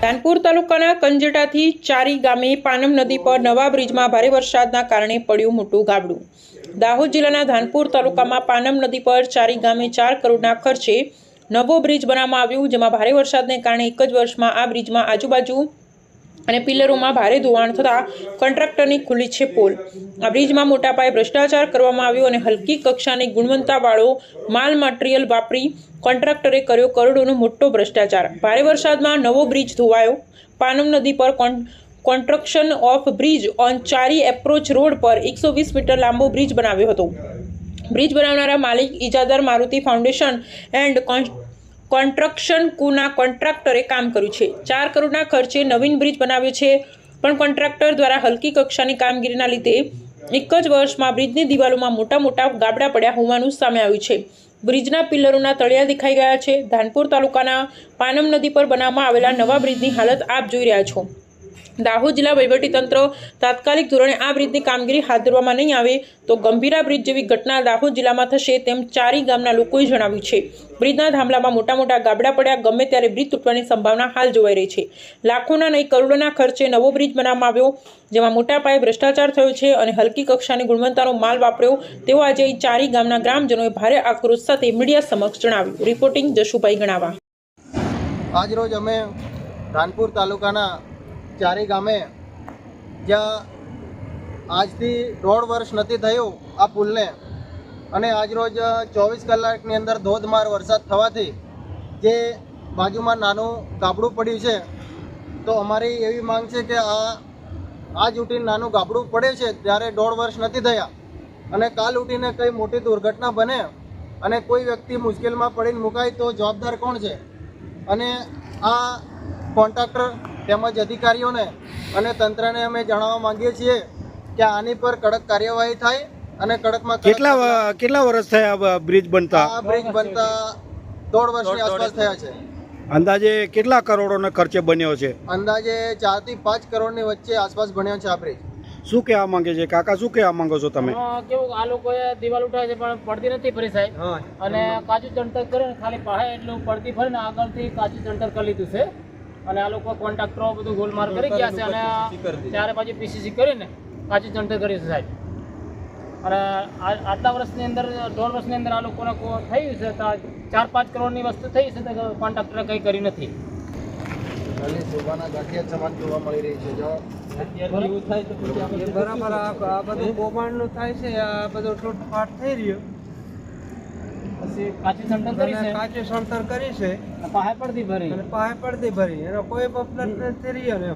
ધાનપુર તાલુકાના કંજટાથી ચારી ગામે પાનમ નદી પર નવા બ્રિજમાં ભારે વરસાદના કારણે પડ્યું મોટું ગાબડું। દાહોદ જિલ્લાના ધાનપુર તાલુકામાં પાનમ નદી પર ચારી ગામે 4 કરોડના ખર્ચે નવો બ્રિજ બનાવવામાં આવ્યું, જેમાં ભારે વરસાદને કારણે એક જ વર્ષમાં આ બ્રિજમાં આજુબાજુ અને પિલ્લરોમાં ભારે ધોવાણ થતાં કોન્ટ્રાક્ટરની ખુલ્લી છે પોલ। આ બ્રિજમાં મોટા પાયે ભ્રષ્ટાચાર કરવામાં આવ્યો અને હલકી કક્ષાની ગુણવત્તાવાળો માલ મટીરીયલ વાપરી કોન્ટ્રાક્ટરે કર્યો કરોડોનો મોટો ભ્રષ્ટાચાર। ભારે વરસાદમાં નવો બ્રિજ ધોવાયો। પાનમ નદી પર construction of bridge on Chari approach road પર 120 મીટર લાંબો બ્રિજ બનાવ્યો હતો। બ્રિજ બનાવનારા માલિક ઇજાદાર મારુતિ ફાઉન્ડેશન એન્ડ કન્સ્ટ્રક્શન કુના કોન્ટ્રાક્ટરે કામ કર્યું છે। 4 કરોડના ખર્ચે નવીન બ્રિજ બનાવ્યો છે, પણ કોન્ટ્રાક્ટર દ્વારા હલકી કક્ષાની કામગીરીના લીધે એક જ વર્ષમાં બ્રિજની દિવાલોમાં મોટા મોટા ગાબડા પડ્યા હોવાનું સામે આવ્યું છે। બ્રિજના પિલ્લરોના તળિયા દેખાઈ ગયા છે। ધાનપુર તાલુકાના પાનમ નદી પર બનાવવામાં આવેલા નવા બ્રિજની હાલત આપ જોઈ રહ્યા છો। દાહોદ જિલ્લા વહીવટીતંત્ર તાત્કાલિક ધોરણે આ બ્રિજની કામગીરી હાથ ધરવામાં નહીં આવે તો ગંભીરા બ્રિજ જેવી ઘટના દાહોદ જિલ્લામાં થશે, તેમ ચારી ગામના લોકોએ જણાવ્યું છે। બ્રિજના થાંભલામાં મોટા મોટા ગાબડા પડ્યા, ગમે ત્યારે બ્રિજ તૂટવાની સંભાવના હાલ જોવાઈ રહી છે। લાખોના નહીં કરોડોના ખર્ચે નવો બ્રિજ બનાવવામાં આવ્યો, જેમાં મોટા પાયે ભ્રષ્ટાચાર થયો છે અને હલકી કક્ષાની ગુણવત્તાનો માલ વાપર્યો, તેઓ આજે ચારી ગામના ગ્રામજનોએ ભારે આક્રોશ સાથે મીડિયા સમક્ષ જણાવ્યું। રિપોર્ટિંગ જશુભાઈ ગણાવા। આજરોજ અમે ધાનપુર તાલુકાના ચારી ગામે, જ્યાં આજથી 1.5 વર્ષ નથી થયું આ પુલને, અને આજરોજ 24 કલાકની અંદર ધોધમાર વરસાદ થવાથી જે બાજુમાં નાનું ગાબડું પડ્યું છે, તો અમારી એવી માંગ છે કે આજ ઉઠીને નાનું ગાબડું પડે છે ત્યારે 1.5 વર્ષ નથી થયા અને કાલ ઉઠીને કંઈ મોટી દુર્ઘટના બને અને કોઈ વ્યક્તિ મુશ્કેલમાં પડીને મુકાય તો જવાબદાર કોણ છે? અને આ કોન્ટ્રાક્ટર તેમજ અધિકારીઓને અને તંત્રને અમે જણાવવા માંગીએ છીએ કે આની પર કડક કાર્યવાહી થાય અને કડકમાં કેટલા વર્ષ થયા બ્રિજ બનતા? આ બ્રિજ બનતા 1.5 વર્ષની આસપાસ થયા છે। અંદાજે કેટલા કરોડોના ખર્ચે બન્યો છે? અંદાજે 4 થી 5 કરોડની વચ્ચે આસપાસ બન્યો છે આ બ્રિજ। શું કહેવા માંગે છે કાકા, શું કહેવા માંગો છો તમે? કેવું આ લોકોએ દિવાલ ઉઠાવે છે પણ પડતી નથી ફરી સાહેબ, અને કાચું ચણતર કરે ને ખાલી પાસે એટલું પડતી ફરીને આગળથી કાચું ચણતર કરી લીધું છે, અને આ લોકો કોન્ટ્રાક્ટરો બધું ગોલમાલ કરી ગયા છે અને ત્યારે પાછી પીસીસી કરીને કાચું ચણતર કર્યું છે સાહેબ। અને આટલા વર્ષની અંદર 1.5 વર્ષની અંદર આ લોકોને થયું છે તો 4-5 કરોડની વસ્તુ થઈ છે તો કોન્ટ્રાક્ટરે કંઈ કર્યું નથી। શોભાના ગાંઠિયા સમાન જોવા મળી રહી છે। જો બરાબર આ બધું કૌભાંડનું થાય છે, આ બધું તૂટફાટ થઈ રહ્યો, પછી કાચી ચણતર કરી છે, કાચી સણતર કરી છે, પાસે પડતી ભરી અને પાસે પડતી ભરી, એનો કોઈ મતલબ નથી રહ્યો ને।